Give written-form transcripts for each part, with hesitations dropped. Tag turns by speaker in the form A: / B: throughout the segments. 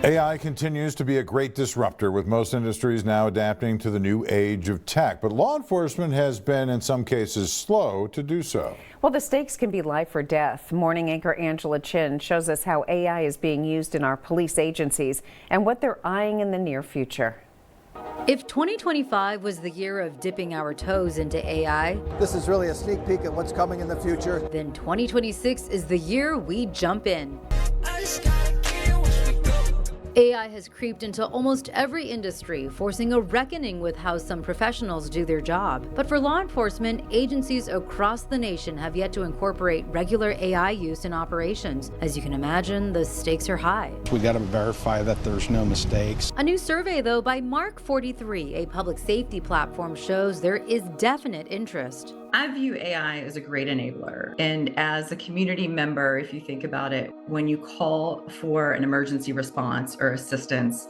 A: AI continues to be a great disruptor, with most industries now adapting to the new age of tech. But law enforcement has been, in some cases, slow to do so.
B: Well, the stakes can be life or death. Morning anchor Angela Chin shows us how AI is being used in our police agencies and what they're eyeing in the near future.
C: If 2025 was the year of dipping our toes into AI,
D: this is really a sneak peek at what's coming in the future.
C: Then 2026 is the year we jump in. AI has creeped into almost every industry, forcing a reckoning with how some professionals do their job. But for law enforcement, agencies across the nation have yet to incorporate regular AI use in operations. As you can imagine, the stakes are high.
E: We got to verify that there's no mistakes.
C: A new survey, though, by Mark 43, a public safety platform, shows there is definite interest.
F: I view AI as a great enabler. And as a community member, if you think about it, when you call for an emergency response or assistance,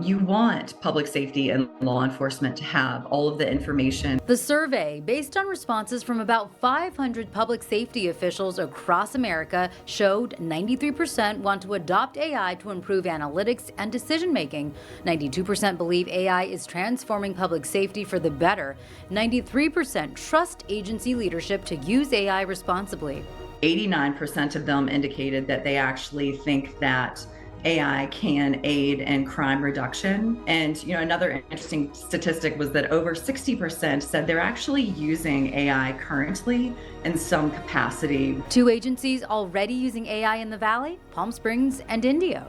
F: you want public safety and law enforcement to have all of the information.
C: The survey, based on responses from about 500 public safety officials across America, showed 93% want to adopt AI to improve analytics and decision-making. 92% believe AI is transforming public safety for the better. 93% trust agency leadership to use AI responsibly.
F: 89% of them indicated that they actually think that AI can aid in crime reduction. And another interesting statistic was that over 60% said they're actually using AI currently in some capacity.
C: Two agencies already using AI in the Valley, Palm Springs and Indio.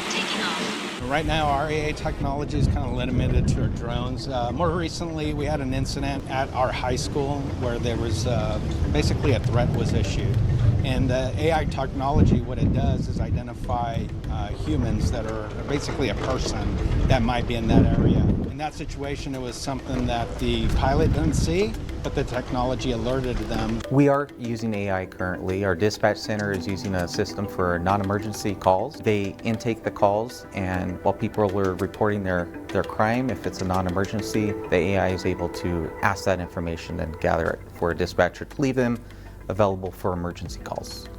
C: Taking off.
E: Right now, our AI technology is kind of limited to our drones. More recently, we had an incident at our high school where there was basically a threat was issued. And AI technology, what it does is identify humans that are basically a person that might be in that area. In that situation, it was something that the pilot didn't see, but the technology alerted them.
G: We are using AI currently. Our dispatch center is using a system for non-emergency calls. They intake the calls, and while people are reporting their crime, if it's a non-emergency, the AI is able to ask that information and gather it for a dispatcher to leave them available for emergency calls.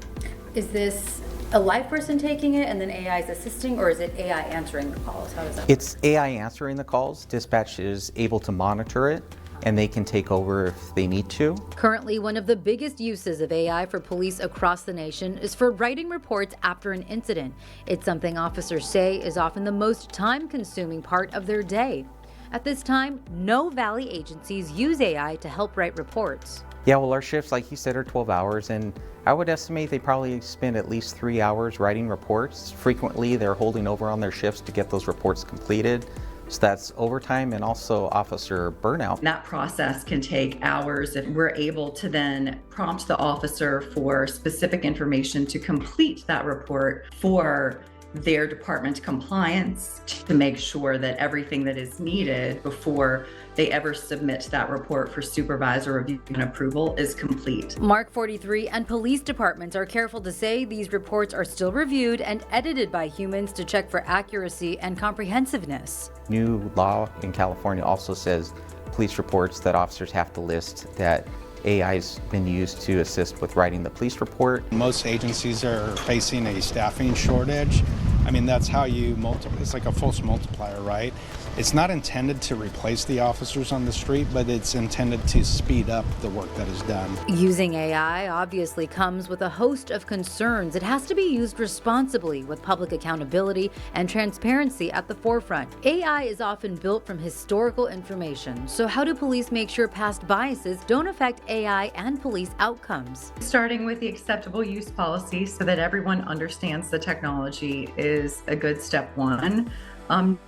C: Is this a live person taking it and then AI is assisting, or is it AI answering the calls? How does that work?
G: It's AI answering the calls. Dispatch is able to monitor it, and they can take over if they need to.
C: Currently, one of the biggest uses of AI for police across the nation is for writing reports after an incident. It's something officers say is often the most time-consuming part of their day. At this time, no Valley agencies use AI to help write reports.
G: Yeah, well, our shifts, like you said, are 12 hours, and I would estimate they probably spend at least 3 hours writing reports. Frequently, they're holding over on their shifts to get those reports completed. So that's overtime and also officer burnout.
F: That process can take hours if we're able to then prompt the officer for specific information to complete that report for their department compliance, to make sure that everything that is needed before they ever submit that report for supervisor review and approval is complete.
C: Mark 43 and police departments are careful to say these reports are still reviewed and edited by humans to check for accuracy and comprehensiveness.
G: New law in California also says police reports that officers have to list that AI's been used to assist with writing the police report.
E: Most agencies are facing a staffing shortage. I mean, that's how you multiply. It's like a force multiplier, right? It's not intended to replace the officers on the street, but it's intended to speed up the work that is done.
C: Using AI obviously comes with a host of concerns. It has to be used responsibly with public accountability and transparency at the forefront. AI is often built from historical information. So how do police make sure past biases don't affect AI and police outcomes?
F: Starting with the acceptable use policy so that everyone understands the technology is a good step one.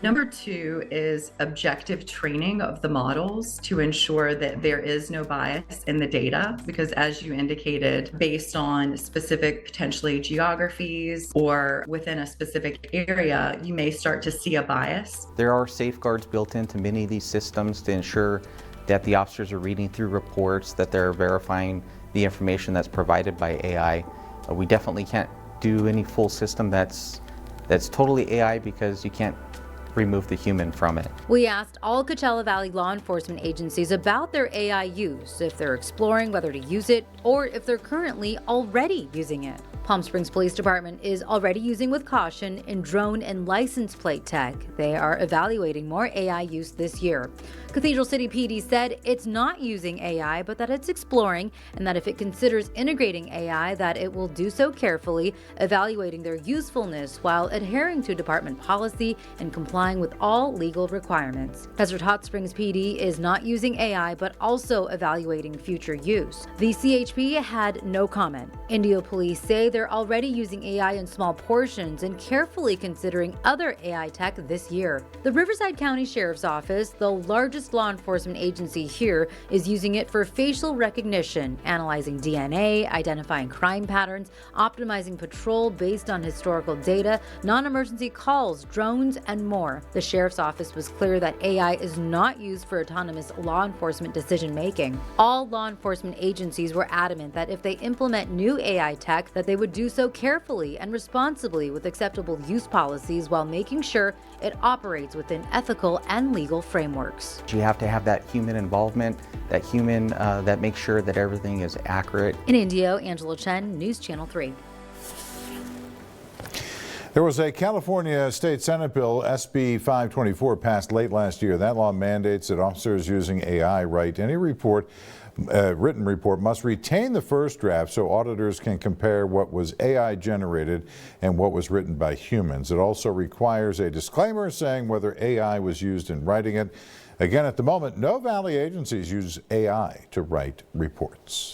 F: Number two is objective training of the models to ensure that there is no bias in the data, because as you indicated, based on specific potentially geographies or within a specific area, you may start to see a bias.
G: There are safeguards built into many of these systems to ensure that the officers are reading through reports, that they're verifying the information that's provided by AI. We definitely can't do any full system that's totally AI, because you can't remove the human from it.
C: We asked all Coachella Valley law enforcement agencies about their AI use, if they're exploring whether to use it, or if they're currently already using it. Palm Springs Police Department is already using with caution in drone and license plate tech. They are evaluating more AI use this year. Cathedral City PD said it's not using AI, but that it's exploring, and that if it considers integrating AI, that it will do so carefully, evaluating their usefulness while adhering to department policy and complying with all legal requirements. Desert Hot Springs PD is not using AI, but also evaluating future use. The CHP had no comment. Indio police say they're already using AI in small portions and carefully considering other AI tech this year. The Riverside County Sheriff's Office, the largest law enforcement agency here, is using it for facial recognition, analyzing DNA, identifying crime patterns, optimizing patrol based on historical data, non-emergency calls, drones, and more. The Sheriff's Office was clear that AI is not used for autonomous law enforcement decision-making. All law enforcement agencies were adamant that if they implement new AI tech, that they would do so carefully and responsibly with acceptable use policies while making sure it operates within ethical and legal frameworks.
G: You have to have that human involvement, that human that makes sure that everything is accurate.
C: In Indio, Angela Chen, News Channel 3.
A: There was a California State Senate bill, SB 524, passed late last year. That law mandates that officers using AI write any written report must retain the first draft so auditors can compare what was AI generated and what was written by humans. It also requires a disclaimer saying whether AI was used in writing it. Again, at the moment, no Valley agencies use AI to write reports.